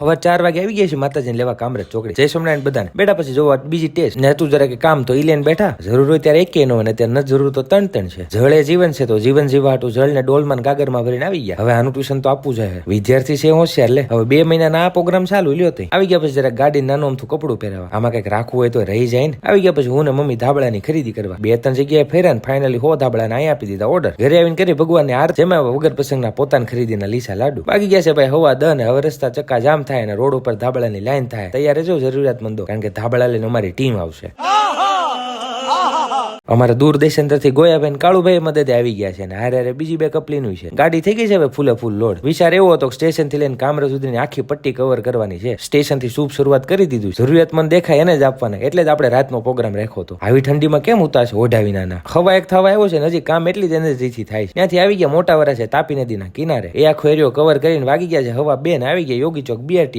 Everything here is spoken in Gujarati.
હવે 4 વાગે આવી ગયા છે માતાજીને લેવા કામરેજ ચોકડી. જય સ્વામિનારાયણ બધાને. બેઠા પછી જોવા બીજી ટેસ્ટ ને હતું જરા કે કામ તો ઈ લઈને બેઠા. જરૂર હોય ત્યારે એકે નો અને ત્યારે નથી જરૂર તો ત્રણ છે. જળે જીવન છે તો જીવન જીવવા હાટું જળને ડોલમાં કાગરમાં ભરીને આવી ગયા. હવે આનું ટ્યુશન તો આપવું જોઈએ. વિદ્યાર્થી છે હોશિયાર લે. હવે 2 મહિનાના આ પ્રોગ્રામ ચાલુ લ્યો તે. આવી ગયા પછી જરા ગાડી નાનું અમથું કપડું પહેરાવા. આમાં કઈક રાખવું હોય તો રહી જાય ને. આવી ગયા પછી હું ને મમ્મી ધાબળાની ખરીદી કરવા. 2-3 જગ્યાએ ફેર્યા ને ફાઇનલી 100 ધાબળાને અહીંયા આપી દીધા ઓર્ડર. ઘરે આવીને કરી ભગવાનની આરતી. જેમાં વગર પ્રસંગના પોતાની ખરીદીના લીસા લાડુ. બાકી ગયા છે ભાઈ 9:15 ને. હવે રસ્તા ચક્કા જામ થાય અને રોડ ઉપર ધાબળાની લાઈન થાય. તૈયાર રહેજો જરૂરિયાતમંદો, કારણ કે ધાબળા લઈને અમારી ટીમ આવશે. અમારા દૂર દેશાંતરથી ગોયાભાઈ કાળુભાઈ મદદે આવી ગયા છે અને હારે બીજી 2 કપલીનું છે. ગાડી થઈ ગઈ છે હવે ફૂલે ફૂલ લોડ. વિચાર એવો હતો સ્ટેશન થી લઈને કામરેજ સુધીની આખી પટ્ટી કવર કરવાની છે. સ્ટેશન થી શુભ શરૂઆત કરી દીધું. જરૂરિયાતમંદ દેખાય એને જ આપવાના, એટલે જ આપણે રાતનો પ્રોગ્રામ રાખ્યો હતો. આવી ઠંડીમાં કેમ ઉતારશે ઓઢા વિનાના. ખવા એક થવા આવ્યો છે ને હજી કામ એટલી જ એનર્જીથી થાય છે. ત્યાંથી આવી ગયા મોટા વરા છે તાપી નદીના કિનારે. એ આખો એરિયો કવર કરીને વાગી ગયા છે 2:15 ને આવી ગયા યોગી ચોક BRT.